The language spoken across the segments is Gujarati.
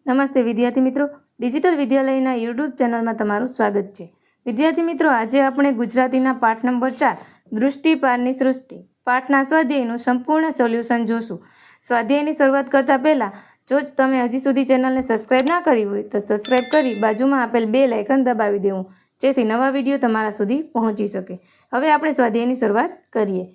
નમસ્તે વિદ્યાર્થી મિત્રો, ડિજિટલ વિદ્યાલયના યુટ્યુબ ચેનલમાં તમારું સ્વાગત છે। વિદ્યાર્થી મિત્રો, આજે આપણે ગુજરાતીના પાઠ નંબર 4 દૃષ્ટિ પારની સૃષ્ટિ પાઠના સ્વાધ્યાયનું સંપૂર્ણ સોલ્યુશન જોશું। સ્વાધ્યાયની શરૂઆત કરતા પહેલા જો તમે હજી સુધી ચેનલને સબસ્ક્રાઇબ ના કરી હોય તો સબસ્ક્રાઇબ કરી બાજુમાં આપેલ બેલ આઇકન દબાવી દેવું, જેથી નવા વિડીયો તમારા સુધી પહોંચી શકે। હવે આપણે સ્વાધ્યાયની શરૂઆત કરીએ।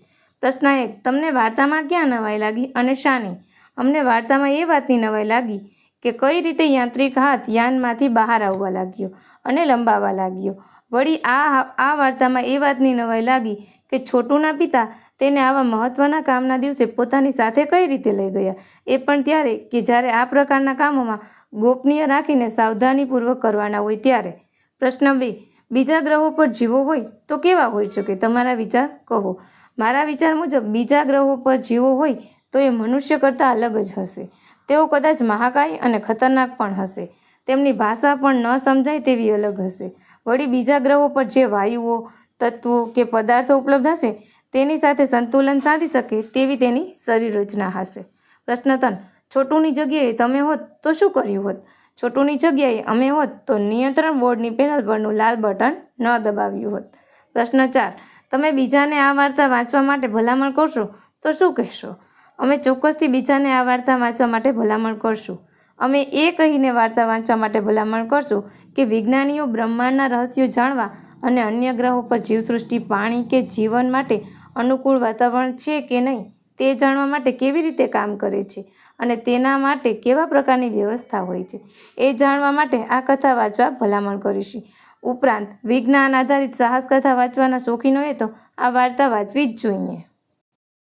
પ્રશ્ન 1, તમને વાર્તામાં ક્યાં નવાઈ લાગી અને શાની? અમને વાર્તામાં એ વાતની નવાઈ લાગી કે કઈ રીતે યાંત્રિક હાથ યાનમાંથી બહાર આવવા લાગ્યો અને લંબાવા લાગ્યો। વળી આ વાર્તામાં એ વાતની નવાઈ લાગી કે છોટુના પિતા તેને આવા મહત્વના કામના દિવસે પોતાની સાથે કઈ રીતે લઈ ગયા, એ પણ ત્યારે કે જ્યારે આ પ્રકારના કામોમાં ગોપનીય રાખીને સાવધાનીપૂર્વક કરવાના હોય ત્યારે। પ્રશ્ન 2, બીજા ગ્રહો પર જીવો હોય તો કેવા હોઈ શકે? તમારા વિચાર કહો। મારા વિચાર મુજબ બીજા ગ્રહો પર જીવો હોય તો એ મનુષ્ય કરતાં અલગ જ હશે। તેઓ કદાચ મહાકાય અને ખતરનાક પણ હશે। તેમની ભાષા પણ ન સમજાય તેવી અલગ હશે। વળી બીજા ગ્રહો પર જે વાયુઓ, તત્વો કે પદાર્થો ઉપલબ્ધ હશે તેની સાથે સંતુલન સાધી શકે તેવી તેની શરીર રચના હશે। પ્રશ્ન 3, છોટુની જગ્યાએ તમે હોત તો શું કર્યું હોત? છોટુની જગ્યાએ અમે હોત તો નિયંત્રણ બોર્ડની પેનલ પરનું લાલ બટન ન દબાવ્યું હોત। પ્રશ્ન 4, તમે બીજાને આ વાર્તા વાંચવા માટે ભલામણ કરશો તો શું કહેશો? અમે ચોક્કસથી બીજાને આ વાર્તા વાંચવા માટે ભલામણ કરશું। અમે એ કહીને વાર્તા વાંચવા માટે ભલામણ કરશું કે વિજ્ઞાનીઓ બ્રહ્માંડના રહસ્યો જાણવા અને અન્ય ગ્રહો પર જીવસૃષ્ટિ, પાણી કે જીવન માટે અનુકૂળ વાતાવરણ છે કે નહીં તે જાણવા માટે કેવી રીતે કામ કરે છે અને તેના માટે કેવા પ્રકારની વ્યવસ્થા હોય છે એ જાણવા માટે આ કથા વાંચવા ભલામણ કરીશું। ઉપરાંત વિજ્ઞાન આધારિત સાહસ કથા વાંચવાના શોખીનોએ તો આ વાર્તા વાંચવી જ જોઈએ।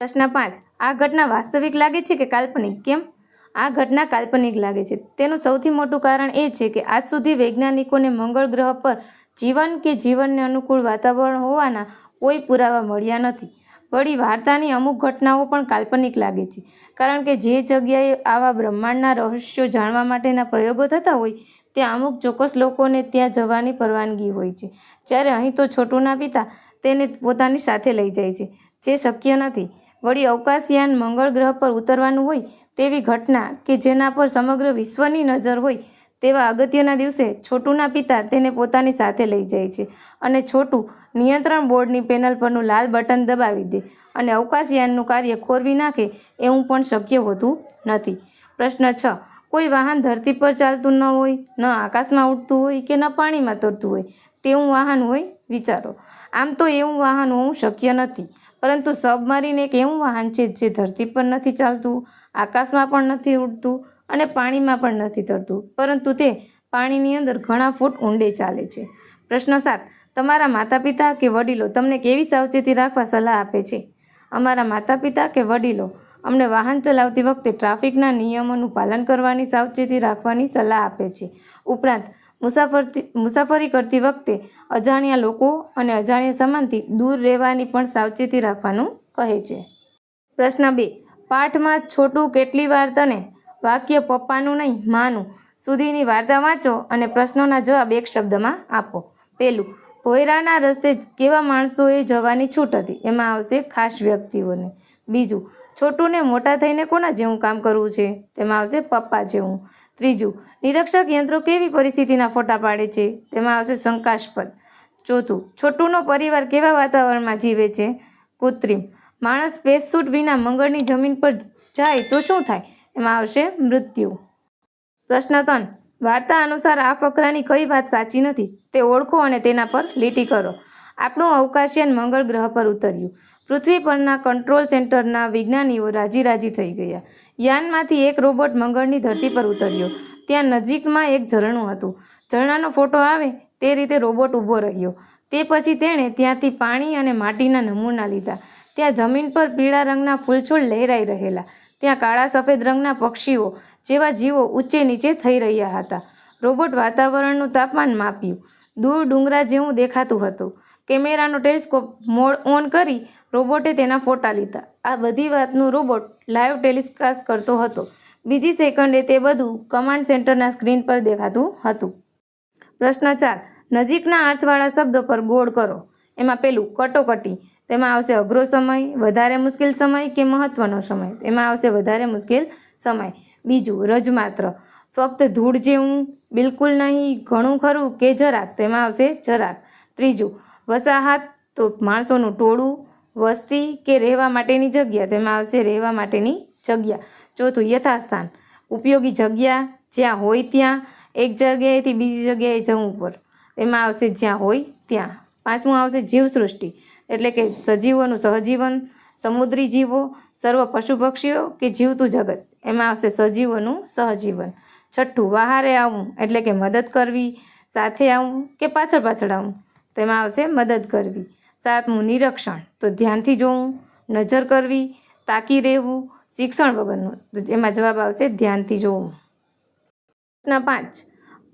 પ્રશ્ન 5, આ ઘટના વાસ્તવિક લાગે છે કે કાલ્પનિક? કેમ? આ ઘટના કાલ્પનિક લાગે છે। તેનું સૌથી મોટું કારણ એ છે કે આજ સુધી વૈજ્ઞાનિકોને મંગળ ગ્રહ પર જીવન કે જીવનને અનુકૂળ વાતાવરણ હોવાના કોઈ પુરાવા મળ્યા નથી। વળી વાર્તાની અમુક ઘટનાઓ પણ કાલ્પનિક લાગે છે, કારણ કે જે જગ્યાએ આવા બ્રહ્માંડના રહસ્યો જાણવા માટેના પ્રયોગો થતા હોય ત્યાં અમુક ચોક્કસ લોકોને ત્યાં જવાની પરવાનગી હોય છે, જ્યારે અહીં તો છોટુના પિતા તેને પોતાની સાથે લઈ જાય છે, જે શક્ય નથી। વળી અવકાશયાન મંગળ ગ્રહ પર ઉતરવાનું હોય તેવી ઘટના કે જેના પર સમગ્ર વિશ્વની નજર હોય તેવા અગત્યના દિવસે છોટુના પિતા તેને પોતાની સાથે લઈ જાય છે અને છોટું નિયંત્રણ બોર્ડની પેનલ પરનું લાલ બટન દબાવી દે અને અવકાશયાનનું કાર્ય ખોરવી નાખે એવું પણ શક્ય હોતું નથી। પ્રશ્ન 6, કોઈ વાહન ધરતી પર ચાલતું ન હોય, ન આકાશમાં ઉડતું હોય કે ન પાણીમાં તરતું હોય તેવું વાહન હોય? વિચારો। આમ તો એવું વાહન હોવું શક્ય નથી, પરંતુ સબમરીન એક એવું વાહન છે જે ધરતી પર નથી ચાલતું, આકાશમાં પણ નથી ઉડતું અને પાણીમાં પણ નથી તરતું, પરંતુ તે પાણીની અંદર ઘણા ફૂટ ઊંડે ચાલે છે। પ્રશ્ન 7, તમારા માતા પિતા કે વડીલો તમને કેવી સાવચેતી રાખવા સલાહ આપે છે? અમારા માતા પિતા કે વડીલો અમને વાહન ચલાવતી વખતે ટ્રાફિકના નિયમોનું પાલન કરવાની સાવચેતી રાખવાની સલાહ આપે છે। ઉપરાંત મુસાફરી કરતી વખતે અજાણ્યા લોકો અને અજાણ્યા સામાનથી દૂર રહેવાની પણ સાવચેતી રાખવાનું કહે છે। પ્રશ્ન 2, પાઠમાં છોટું કેટલી વાર તને વાક્ય પપ્પાનું નહીં માનું સુધીની વાર્તા વાંચો અને પ્રશ્નોના જવાબ એક શબ્દમાં આપો। પહેલું, ભોયરાના રસ્તે કેવા માણસોએ જવાની છૂટ હતી? એમાં આવશે ખાસ વ્યક્તિઓને। બીજું, છોટુને મોટા થઈને કોના જેવું કામ કરવું છે? તેમાં આવશે પપ્પા જેવું। ત્રીજું, નિરીક્ષક યંત્રો કેવી પરિસ્થિતિના ફોટા પાડે છે? તેમાં આવશે શંકાસ્પદ। ચોથું, છોટુનો પરિવાર કેવા વાતાવરણમાં જીવે છે? કૃત્રિમ। માણસ સ્પેસસૂટ વિના મંગળની જમીન પર જાય તો શું થાય? એમાં આવશે મૃત્યુ। પ્રશ્ન 3, વાર્તા અનુસાર આ ફકરાની કઈ વાત સાચી નથી તે ઓળખો અને તેના પર લીટી કરો। આપણું અવકાશયાન મંગળ ગ્રહ પર ઉતર્યું। પૃથ્વી પરના કંટ્રોલ સેન્ટરના વિજ્ઞાનીઓ રાજી થઈ ગયા। યાનમાંથી એક રોબોટ મંગળની ધરતી પર ઉતર્યો। ત્યાં નજીકમાં એક ઝરણું હતું। ઝરણાનો ફોટો આવે તે રીતે રોબોટ ઊભો રહ્યો। તે પછી તેણે ત્યાંથી પાણી અને માટીના નમૂના લીધા। ત્યાં જમીન પર પીળા રંગના ફૂલછોડ લહેરાઈ રહેલા। ત્યાં કાળા સફેદ રંગના પક્ષીઓ જેવા જીવો ઊંચે નીચે થઈ રહ્યા હતા। રોબોટ વાતાવરણનું તાપમાન માપ્યું। દૂર ડુંગરા જેવું દેખાતું હતું। કેમેરાનો ટેલિસ્કોપ મોડ ઓન કરી રોબોટે તેના ફોટા લીધા। આ બધી વાતનું રોબોટ લાઈવ ટેલિકાસ્ટ કરતો હતો। બીજી સેકન્ડે તે બધું કમાન્ડ સેન્ટરના સ્ક્રીન પર દેખાતું હતું। પ્રશ્ન 4, નજીકના અર્થવાળા શબ્દો પર ગોળ કરો। એમાં પેલું, કટોકટી, તેમાં આવશે અઘરો સમય, વધારે મુશ્કેલ સમય કે મહત્વનો સમય? એમાં આવશે વધારે મુશ્કેલ સમય। બીજું, રજમાત્ર, ફક્ત ધૂળ જેવું, બિલકુલ નહીં, ઘણું ખરું કે જરાક? તો એમાં આવશે જરાક. ત્રીજું, વસાહત તો માણસોનું ટોળું, વસ્તી કે રહેવા માટેની જગ્યા? તો એમાં આવશે રહેવા માટેની જગ્યા. ચોથું, યથાસ્થાન, ઉપયોગી જગ્યા, જ્યાં હોય ત્યાં, એક જગ્યાએથી બીજી જગ્યાએ જવું પર? એમાં આવશે જ્યાં હોય ત્યાં. પાંચમું આવશે જીવસૃષ્ટિ, એટલે કે સજીવોનું સહજીવન, સમુદ્રી જીવો, સર્વ પશુ પક્ષીઓ કે જીવતું જગત? એમાં આવશે સજીવોનું સહજીવન. છઠ્ઠું, વહારે આવવું, એટલે કે મદદ કરવી, સાથે આવવું કે પાછળ પાછળ આવવું? તો એમાં આવશે મદદ કરવી. સાતમું, નિરીક્ષણ, તો ધ્યાનથી જોવું, નજર કરવી, તાકી રહેવું, શિક્ષણ વગરનું? તો એમાં જવાબ આવશે ધ્યાનથી જોવું. 5,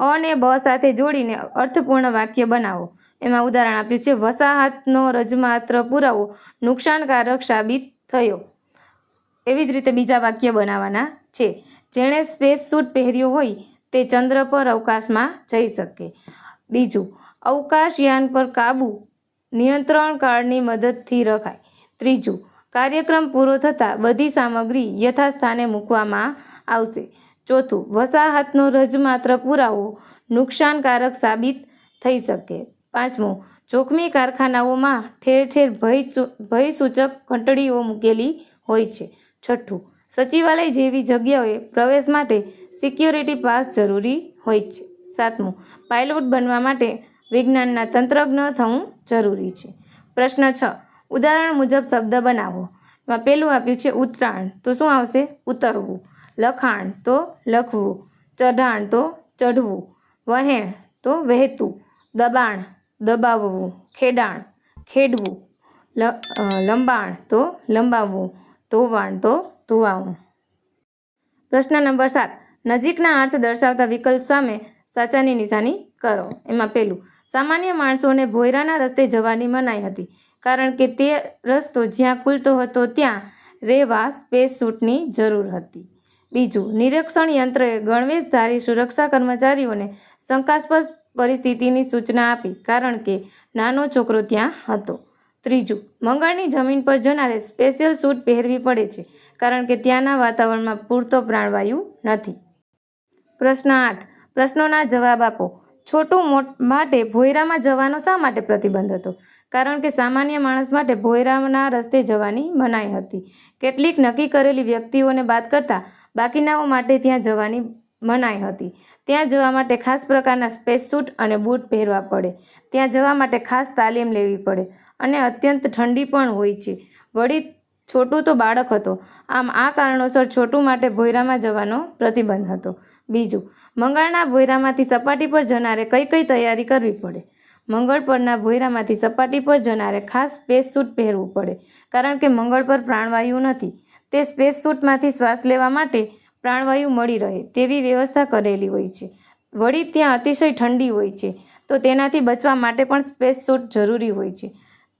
અ ને બ સાથે જોડીને અર્થપૂર્ણ વાક્ય બનાવો. એમાં ઉદાહરણ આપ્યું છે, વસાહતનો રજમાત્ર પુરાવો નુકસાનકારક સાબિત થયો. એવી જ રીતે બીજા વાક્ય બનાવવાના છે. જેણે સ્પેસ સૂટ પહેર્યો હોય તે ચંદ્ર પર અવકાશમાં જઈ શકે. બીજું, અવકાશયાન પર કાબુ નિયંત્રણ કાળની મદદથી રખાય. ત્રીજું, કાર્યક્રમ પૂરો થતાં બધી સામગ્રી યથાસ્થાને મૂકવામાં આવશે. ચોથું, વસાહતનો રજમાત્ર પુરાવો નુકસાનકારક સાબિત થઈ શકે. પાંચમું, જોખમી કારખાનાઓમાં ઠેર ઠેર ભયસૂચક ઘંટડીઓ મૂકેલી હોય છે. છઠ્ઠું, સચિવાલય જેવી જગ્યાઓએ પ્રવેશ માટે સિક્યોરિટી પાસ જરૂરી હોય છે. સાતમું, પાયલોટ બનવા માટે વિજ્ઞાનના તંત્રજ્ઞ થવું જરૂરી છે. પ્રશ્ન 6, ઉદાહરણ મુજબ શબ્દ બનાવો. એમાં પહેલું આપ્યું છે ઉતરાણ, તો શું આવશે? ઉતરવું. લખાણ તો લખવું. ચઢાણ તો ચઢવું. વહેણ તો વહેતું. દબાણ દબાવવું. ખેડાણ ખેડવું. લંબાણ તો લંબાવવું. ધોવાણ તો ધોવાવું. પ્રશ્ન નંબર 7, નજીકના અર્થ દર્શાવતા વિકલ્પ સામે સાચાની નિશાની કરો. એમાં પહેલું, સામાન્ય માણસોને ભોયરાના રસ્તે જવાની મનાઈ હતી, કારણ કે તે રસ્તો જ્યાં ખુલતો હતો ત્યાં રહેવા સ્પેસ સૂટની જરૂર હતી. બીજું, નિરીક્ષણ યંત્રએ ગણવેશધારી સુરક્ષા કર્મચારીઓને શંકાસ્પદ પરિસ્થિતિની સૂચના આપી, કારણ કે નાનો છોકરો ત્યાં હતો. ત્રીજું, મંગળની જમીન પર જનારે સ્પેશિયલ સૂટ પહેરવી પડે છે, કારણ કે ત્યાંના વાતાવરણમાં પૂરતો પ્રાણવાયુ નથી. પ્રશ્ન 8, પ્રશ્નોના જવાબ આપો. છોટું માટે ભોયરામાં જવાનો શા માટે પ્રતિબંધ હતો? કારણ કે સામાન્ય માણસ માટે ભોયરાના રસ્તે જવાની મનાઈ હતી. કેટલીક નક્કી કરેલી વ્યક્તિઓને બાદ કરતાં બાકીનાઓ માટે ત્યાં જવાની મનાઈ હતી. ત્યાં જવા માટે ખાસ પ્રકારના સ્પેસ સૂટ અને બૂટ પહેરવા પડે. ત્યાં જવા માટે ખાસ તાલીમ લેવી પડે અને અત્યંત ઠંડી પણ હોય છે. વળી છોટું તો બાળક હતો. આમ આ કારણોસર છોટું માટે ભોયરામાં જવાનો પ્રતિબંધ હતો. બીજું, મંગળના ભોયરામાંથી સપાટી પર જનારે કઈ કઈ તૈયારી કરવી પડે? મંગળ પરના ભોયરામાંથી સપાટી પર જનારે ખાસ સ્પેસ સૂટ પહેરવું પડે, કારણ કે મંગળ પર પ્રાણવાયુ નથી. તે સ્પેસ સૂટમાંથી શ્વાસ લેવા માટે પ્રાણવાયુ મળી રહે તેવી વ્યવસ્થા કરેલી હોય છે. વળી ત્યાં અતિશય ઠંડી હોય છે, તો તેનાથી બચવા માટે પણ સ્પેસ સૂટ જરૂરી હોય છે.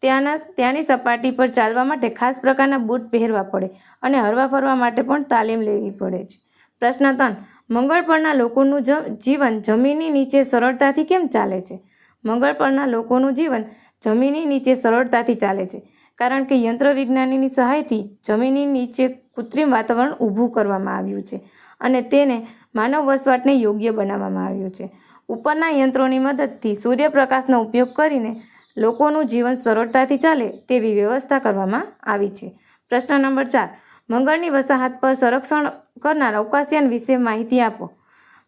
ત્યાંની સપાટી પર ચાલવા માટે ખાસ પ્રકારના બૂટ પહેરવા પડે અને હરવા ફરવા માટે પણ તાલીમ લેવી પડે છે. પ્રશ્ન 3, મંગળ પરના લોકોનું જીવન જમીનની નીચે સરળતાથી કેમ ચાલે છે? મંગળ પરના લોકોનું જીવન જમીનની નીચે સરળતાથી ચાલે છે, કારણ કે યંત્ર વિજ્ઞાનીની સહાયથી જમીનની નીચે કૃત્રિમ વાતાવરણ ઊભું કરવામાં આવ્યું છે અને તેને માનવ વસવાટને યોગ્ય બનાવવામાં આવ્યું છે. ઉપરના યંત્રોની મદદથી સૂર્યપ્રકાશનો ઉપયોગ કરીને લોકોનું જીવન સરળતાથી ચાલે તેવી વ્યવસ્થા કરવામાં આવી છે. પ્રશ્ન નંબર 4, મંગળની વસાહત પર સંરક્ષણ કરનાર અવકાશયાન વિશે માહિતી આપો.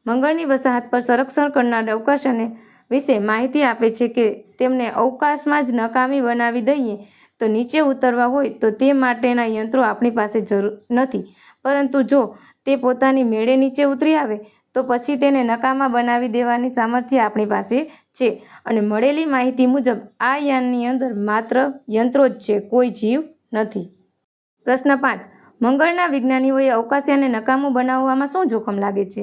મંગળની વસાહત પર સંરક્ષણ કરનાર અવકાશયાન વિશે માહિતી આપે છે કે તેમને અવકાશમાં જ નકામી બનાવી દઈએ તો નીચે ઉતરવા હોય તો તે માટેના યંત્રો આપણી પાસે જરૂર નથી, પરંતુ જો તે પોતાની મેળે નીચે ઉતરી આવે તો પછી તેને નકામા બનાવી દેવાની સામર્થ્ય આપણી પાસે છે. અને મળેલી માહિતી મુજબ આ યાનની અંદર માત્ર યંત્રો જ છે, કોઈ જીવ નથી. પ્રશ્ન 5, મંગળના વિજ્ઞાનીઓએ અવકાશયાનને નકામું બનાવવામાં શું જોખમ લાગે છે?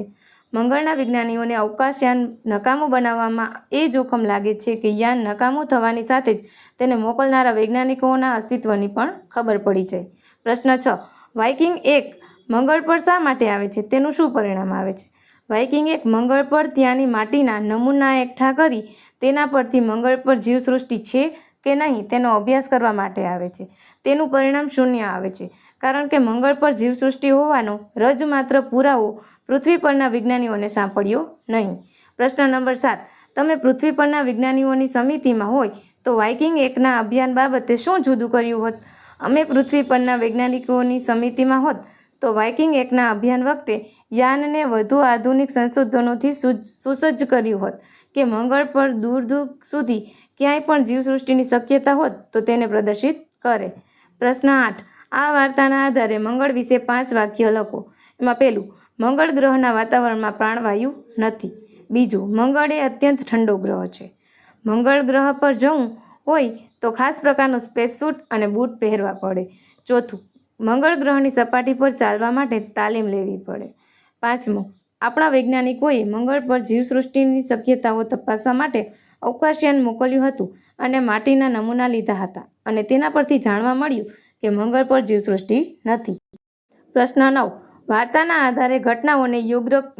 મંગળના વિજ્ઞાનીઓને અવકાશયાન નકામું બનાવવામાં એ જોખમ લાગે છે કે યાન નકામું થવાની સાથે જ તેને મોકલનારા વૈજ્ઞાનિકોના અસ્તિત્વની પણ ખબર પડી જાય. પ્રશ્ન 6, વાઇકિંગ 1 મંગળ પર શા માટે આવે છે? તેનું શું પરિણામ આવે છે? વાઇકિંગ 1 મંગળ પર ત્યાંની માટીના નમૂના એકઠા કરી તેના પરથી મંગળ પર જીવસૃષ્ટિ છે કે નહીં તેનો અભ્યાસ કરવા માટે આવે છે. તેનું પરિણામ શૂન્ય આવે છે, કારણ કે મંગળ પર જીવસૃષ્ટિ હોવાનો રજ માત્ર પુરાવો પૃથ્વી પરના વિજ્ઞાનીઓને સાંપડ્યો નહીં. પ્રશ્ન નંબર 7. તમે પૃથ્વી પરના વિજ્ઞાનીઓની સમિતિમાં હોય તો વાઇકિંગ 1ના અભિયાન બાબતે શું જુદું કર્યું હોત? અમે પૃથ્વી પરના વૈજ્ઞાનિકોની સમિતિમાં હોત તો વાઇકિંગ 1ના અભિયાન વખતે યાનને વધુ આધુનિક સંશોધનોથી સુસજ્જ કર્યું હોત કે મંગળ પર દૂર દૂર સુધી ક્યાંય પણ જીવસૃષ્ટિની શક્યતા હોત તો તેને પ્રદર્શિત કરે. પ્રશ્ન 8. આ વાર્તાના આધારે મંગળ વિશે 5 વાક્ય લખો. એમાં પહેલું, મંગળ ગ્રહના વાતાવરણમાં પ્રાણવાયુ નથી. બીજું, મંગળ એ અત્યંત ઠંડો ગ્રહ છે. મંગળ ગ્રહ પર જવું હોય તો ખાસ પ્રકારનું સ્પેસસૂટ અને બૂટ પહેરવા પડે. ચોથું, મંગળ ગ્રહની સપાટી પર ચાલવા માટે તાલીમ લેવી પડે. પાંચમું, આપણા વૈજ્ઞાનિકોએ મંગળ પર જીવસૃષ્ટિની શક્યતાઓ તપાસવા માટે અવકાશયાન મોકલ્યું હતું અને માટીના નમૂના લીધા હતા અને તેના પરથી જાણવા મળ્યું કે મંગળ પર જીવસૃષ્ટિ નથી. પ્રશ્ન 9. વાર્તાના આધારે ઘટનાઓને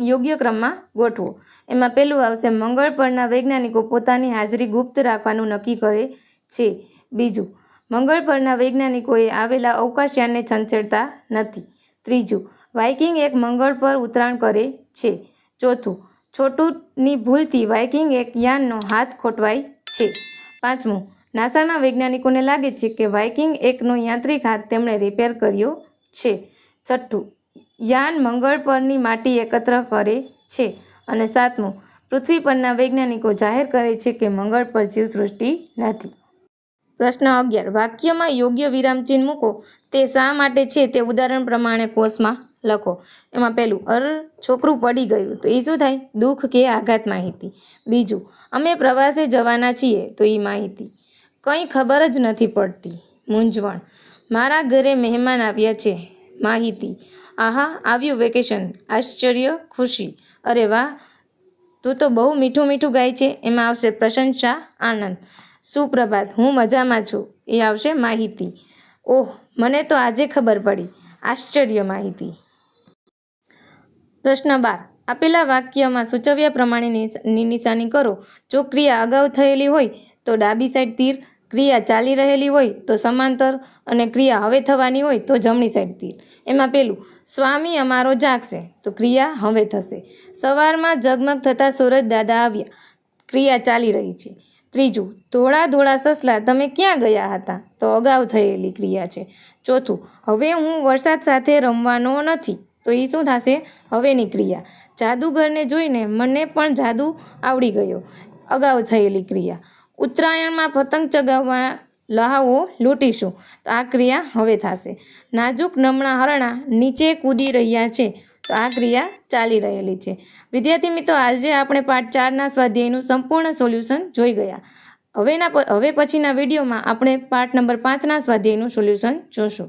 યોગ્ય ક્રમમાં ગોઠવો. એમાં પહેલું આવશે, મંગળ પરના વૈજ્ઞાનિકો પોતાની હાજરી ગુપ્ત રાખવાનું નક્કી કરે છે. બીજું, મંગળ પરના વૈજ્ઞાનિકોએ આવેલા અવકાશયાનને છંછેડતા નથી. ત્રીજું, વાઇકિંગ 1 મંગળ પર ઉતરાણ કરે છે. ચોથું, છોટુની ભૂલથી વાઇકિંગ 1 યાનનો હાથ ખોટવાય છે. પાંચમું, નાસાના વૈજ્ઞાનિકોને લાગે છે કે વાઇકિંગ 1નો યાંત્રિક હાથ તેમણે રિપેર કર્યો છે. છઠ્ઠું, યાન મંગળ પરની માટી એકત્ર કરે છે. અને સાતમું, પૃથ્વી પરના વૈજ્ઞાનિકો જાહેર કરે છે કે મંગળ પર જીવસૃષ્ટિ નથી. પ્રશ્ન 11. વાક્યમાં યોગ્ય વિરામચિહ્ન મૂકો. તે શા માટે છે તે ઉદાહરણ પ્રમાણે કોષમાં લખો. એમાં પહેલું, છોકરું પડી ગયું તો એ શું થાય? દુઃખ કે આઘાત માહિતી. બીજું, અમે પ્રવાસે જવાના છીએ તો એ માહિતી. કંઈ ખબર જ નથી પડતી, મૂંઝવણ. મારા ઘરે મહેમાન આવ્યા છે, માહિતી. આહા, આવ્યું વેકેશન, આશ્ચર્ય, ખુશી. અરે વાહ, તું તો બહુ મીઠું મીઠું ગાય છે, એમાં આવશે પ્રશંસા, આનંદ. સુપ્રભાત, હું મજામાં છું, એ આવશે માહિતી. ઓહ, મને તો આજે ખબર પડી, આશ્ચર્ય, માહિતી. પ્રશ્ન 12. આપેલા વાક્યમાં સૂચવ્યા પ્રમાણેની નિશાની કરો. જો ક્રિયા અગાઉ થયેલી હોય તો ડાબી સાઈડ તીર, ક્રિયા ચાલી રહેલી હોય તો સમાંતર અને ક્રિયા હવે થવાની હોય તો જમણી સાઈડ તીર. એમાં પહેલું, સ્વામી અમારો જાગશે તો ક્રિયા હવે થશે. સવારમાં ઝગમગ થતા સૂરજ દાદા આવ્યા, ક્રિયા ચાલી રહી છે. ત્રીજું, ધોળા ધોળા સસલા તમે ક્યાં ગયા હતા તો અગાઉ થયેલી ક્રિયા છે. ચોથું, હવે હું વરસાદ સાથે રમવાનો નથી તો એ શું થશે? હવેની ક્રિયા. જાદુગરને જોઈને મને પણ જાદુ આવડી ગયો, અગાઉ થયેલી ક્રિયા. ઉત્તરાયણમાં પતંગ ચગાવવા લહાવો લૂંટીશું તો આ ક્રિયા હવે થશે. નાજુક નમણા હરણા નીચે કૂદી રહ્યા છે તો આ ક્રિયા ચાલી રહેલી છે. વિદ્યાર્થી મિત્રો, આજે આપણે પાઠ 4ના સ્વાધ્યાયનું સંપૂર્ણ સોલ્યુશન જોઈ ગયા. હવે પછીના વિડીયોમાં આપણે પાઠ નંબર 5ના સ્વાધ્યાયનું સોલ્યુશન જોશું.